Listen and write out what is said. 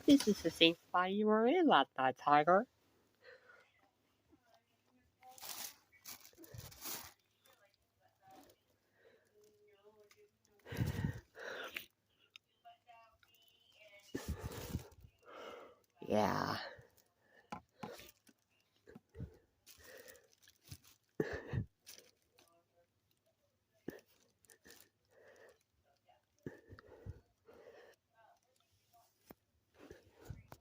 This is the same spot you were in last night, Tiger. Yeah.